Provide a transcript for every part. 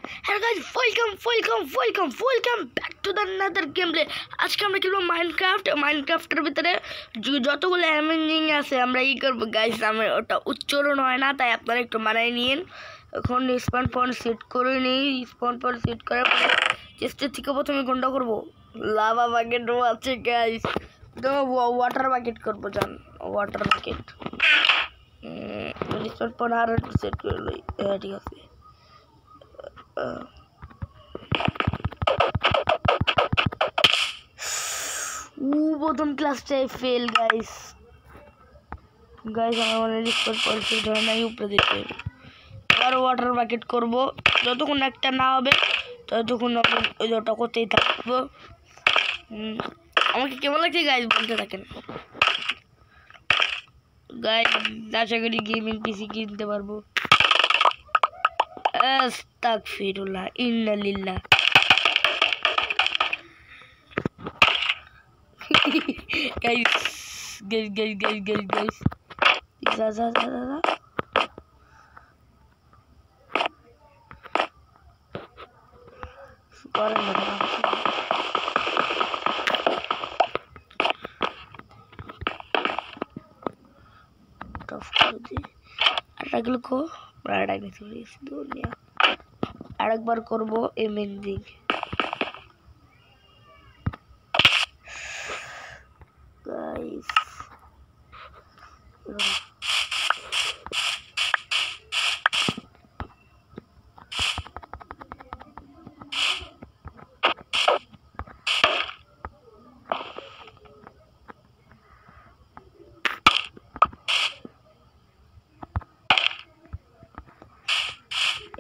Hello guys, welcome back to the another gameplay. আজকে আমরা খেলবো মাইনক্রাফটের ভিতরে যতগুলো অ্যামেজিং আছে আমরা কি করব গাইস, আমার ওটা উচ্চারণ হয় না, তাই আপনারা একটু মানায় নিন। এখন স্পন পয়েন্ট সেট করে নিই। স্পন পয়েন্ট সেট করার পরে চেষ্টা থেকে প্রথমে কোনটা করব, লাভা বাকেট আছে গাইস, তো ওয়াটার বাকেট করব। জান ওয়াটার বাকেট স্পন পয়েন্ট আর সেট করে লই। ঠিক আছে, প্রথম ক্লাসটাই ফেল গাইস। আমার মনে রিস্পন্স পরিস্থিতি হয় নাই, উপরে দিতে হবে। আবার ওয়াটার বাকেট করবো, যতক্ষণ একটা না হবে ততক্ষণ আমি ওই ওটা করতেই থাকবো। আমাকে কেমন লাগছে গাইস বলতে থাকেন। গাইস আশা করি গেমিং পিসি কিনতে পারবো। আস্তাগফিরুল্লাহ ইন্না লিল্লাহ। guys za suara আরেকবার করবো এমেজিং। গাইস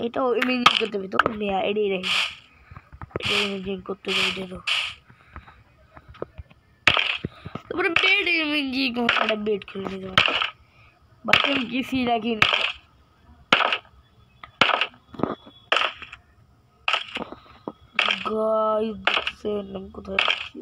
এটাও ইমেজিং করতে হবে, তো নেয়া এটাই রেখে এটা ইমেজিং করতে হবে। এটা তারপরে বেড ইমেজিং একটা বেড খুলে নিতে পারে, বাকি আমি কিছুই রাখিনি। গাইস দেখছেন আমি কোথায় আছি?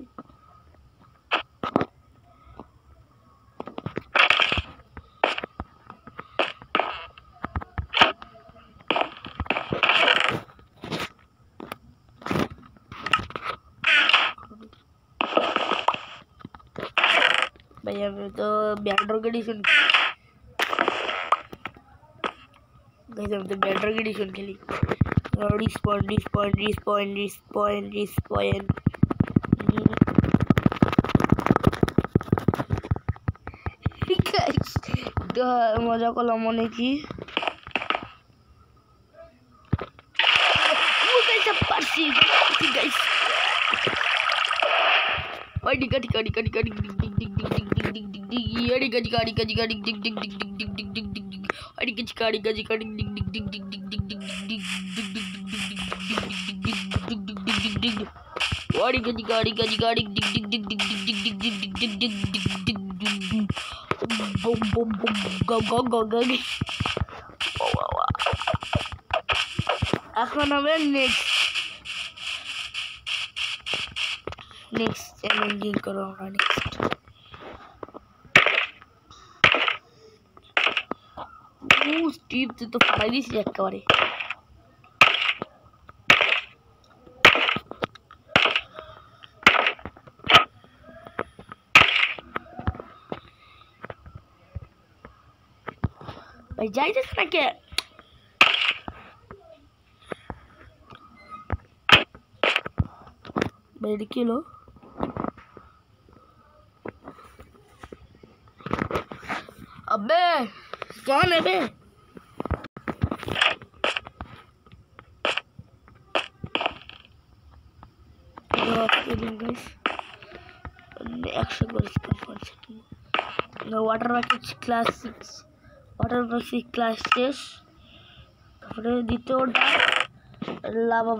भाई हमें तो बैडरॉक एडिशन खेली। रिस्पॉन मजा করলাম মনে কি এখন হবে নেক্সট চ্যালেঞ্জিং করো আমরা। নেক্সট স্টিভ তুই তো ফাটাই দিয়েছিস একেবারে। ভাই যাইতেছ না কে? भाई किलो अबे कौन है बे? Water bucket class 6 water bucket class 6 তারপরে দ্বিতীয়টা লাভা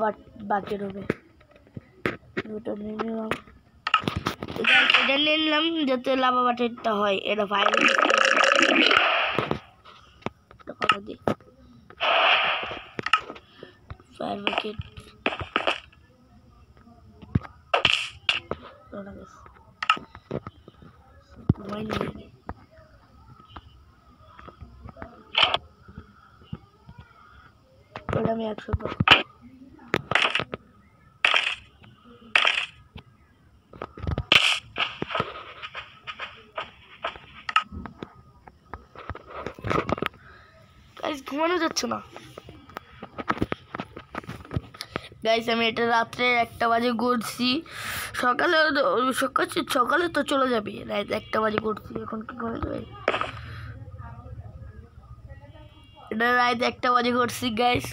বাকেট হবে। এটা নিলাম যাতে লাভা বাকেটটা হয়। এটা ফায়ার বাকেট আমি 100 ঘুমানো যাচ্ছে না গাইস। আমি এটা রাত্রে 1টা বাজে করছি, সকালে তো চলে যাবে, রাত 1টা বাজে করছি, এখন কি করে যাবে? এটা রাত 1টা বাজে করছি গাইস।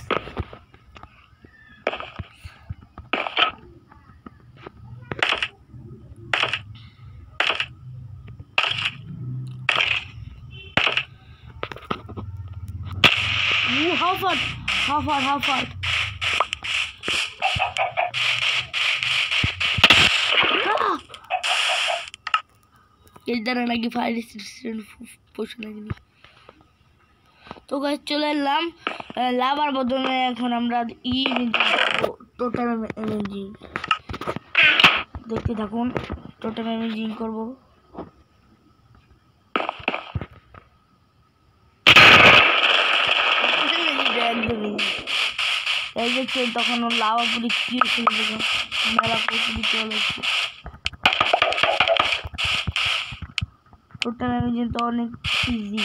How far? এর নাকি ফায়ার রেসিস্ট্যান্ট পোষণ লাগেনি। তো গাছ চলে এলাম লাভার বদলে, এখন আমরা টোটাল ইমেজিং দেখতে থাকুন। টোটাল ইমেজিং করবো। এই দেখছে তখন ওর লাভা পুরি কি খেলে দেবো, মেলা পুরি চলে এসছে। টোটাল ইমেজিং তো অনেক ইজি।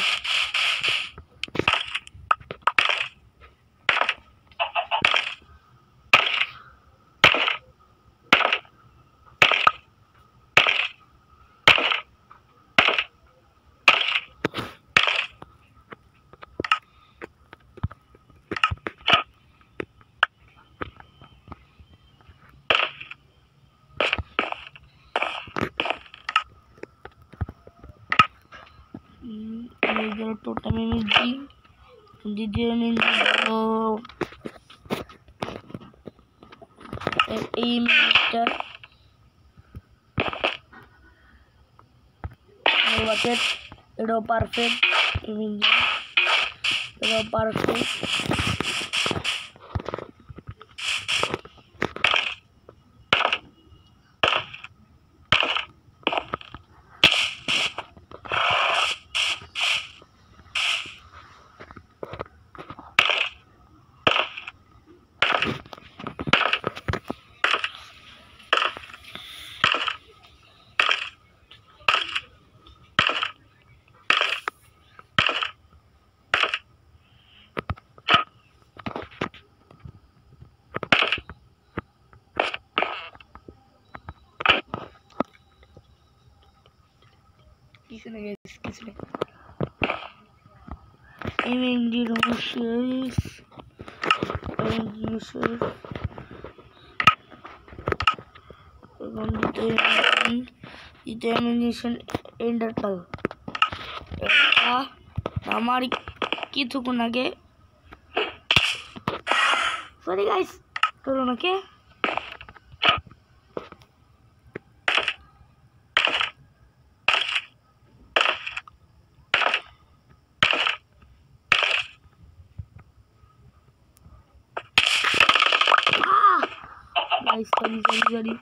টোটাল ইমেজিং দ্বিতীয় ইমেজিং এই ইমেজটা এটাও পারফেক্ট ইমেজিং, এটাও পারফেক্ট। কিছু নেই কিছু নেই। এমএনজি রমেশ এবং ডিটারমিনেশন এন্ডারটাল আমার কিছুক্ষণ আগে সরি গাইস করো নাকি sorry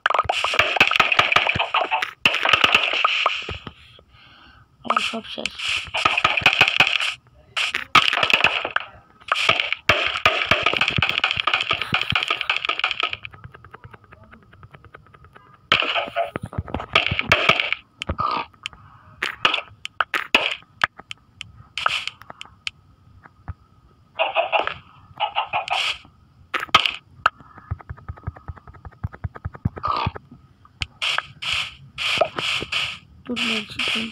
আমার সব শেষ। chicken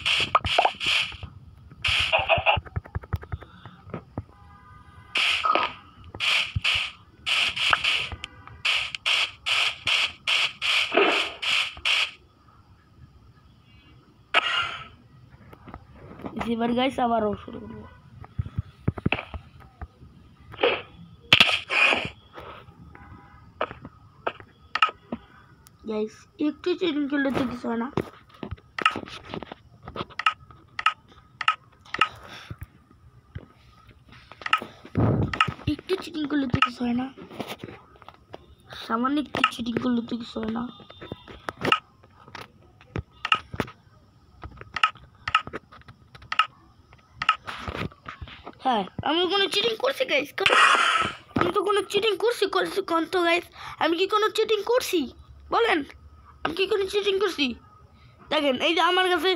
এবার গাইস আবারও শুরু করব। গাইস একটু চিটিং করলে তো কিছু হয় না, একটু চিটিং করলে তো কিছু হয় না, সামান্য একটু চিটিং করলে তো কিছু হয় না। হ্যাঁ আমি কোনো চিটিং করছি গাইস, আমি তো কোনো চিটিং করছি কোন তো গাইস, আমি কি কোনো চিটিং করছি বলেন, আমি কি কোনো চিটিং করছি? দেখেন এই যে আমার কাছে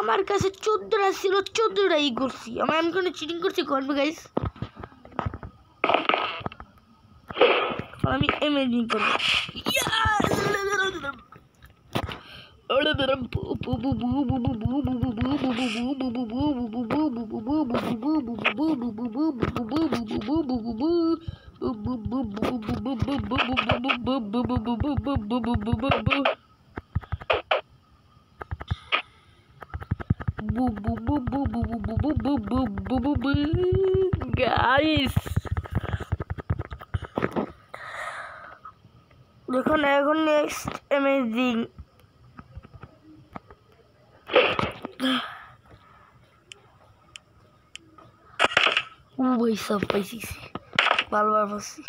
আমার কাছে 14টা ছিল, 14টাই করছি। আমি কোনো চিটিং করছি করবে গাইস? আমি এমেজিং করবো। গাইস দেখুন এখন নেক্সট অ্যামেজিং। ও ভাই সব পাইছি, বারবার পাচ্ছি।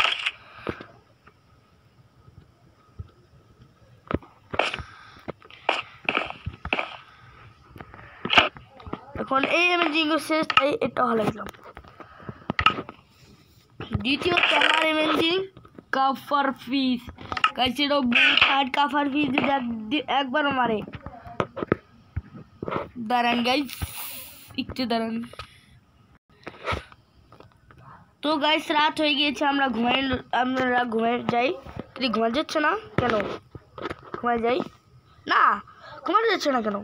এখন এই অ্যামেজিং শেষ, তাই এটা হলাইলাম। দ্বিতীয় ক্যামার অ্যামেজিং কাফার ফিস। গাইস এটা বুট কাফার ফিস একবার মারে। দাঁড়ান গাইস, একটু দাঁড়ান। তো গাইস রাত হয়ে গিয়েছে, আমরা ঘুমাই যাই। তুই ঘুমা যাচ্ছে না কেন? ঘুমাই যাই না, ঘুমানো যাচ্ছে না কেন?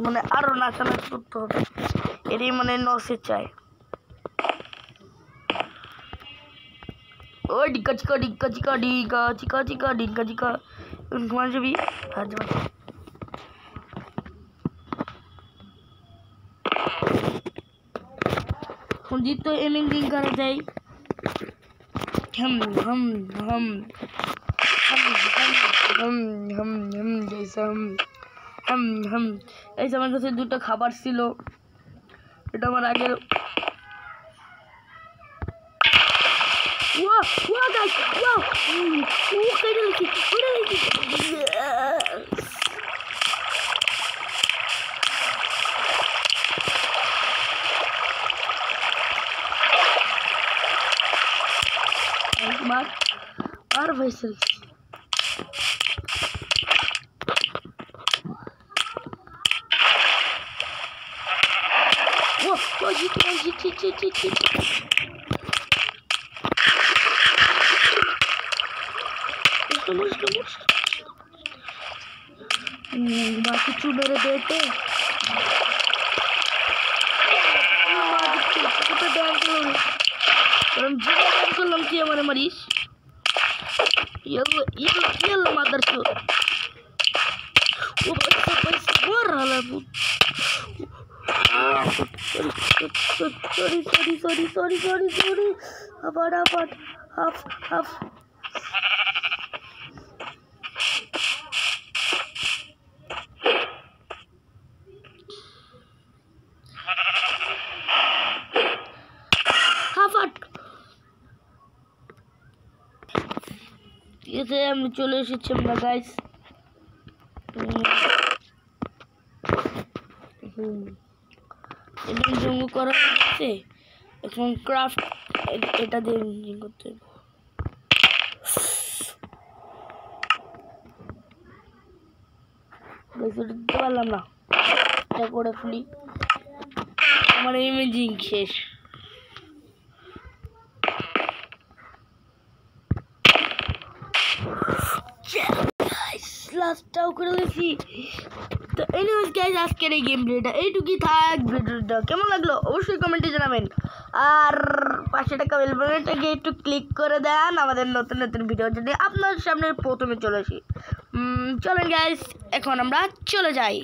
মানে আরো নাচানাচি করতে হবে, এরই মানে নসে চাই। ও ডিকা চিকা ডিকা চিকা ডিকা চিকা চিকা ডিকা চিকা। ঘুমানো যাবি? হ্যাঁ যাবি। জিত তো এমেজিং করা যায়। हम हम हम हम हम हम हम जैसे हम ऐसे আমার কাছে দুটো খাবার ছিল, এটা আমার আগের। ওয়া ওয়া গাইস ওয়া ও কেটে লিখি मार और वैसे वो जीत बाकी चू मेरे बेटे लमकी हमारे मरीज ये मदर चो वो पैसा मार रहा है। सॉरी हमारा बट हाफ এসে আমি চলে এসেছি আমরা গাইস। জঙ্গ করা হচ্ছে এখন ক্রাফট এটা দিয়ে ইঞ্জিন করতে হবে। দিতে পারলাম না, এটা করে ফেলি। আমার ইমেজিং শেষ। লাস্টটাও করে দিয়েছি। তো এনিওয়েজ গাইস আজকের এই গেম প্লেটা এইটুকুই থাক। ভিডিওটা কেমন লাগলো অবশ্যই কমেন্টে জানাবেন, আর পাশে টাকা বেল বাটনটাকে একটু ক্লিক করে দেন আমাদের নতুন নতুন ভিডিও যদি আপনার সামনে প্রথমে চলে আসি। চলেন গাইস এখন আমরা চলে যাই।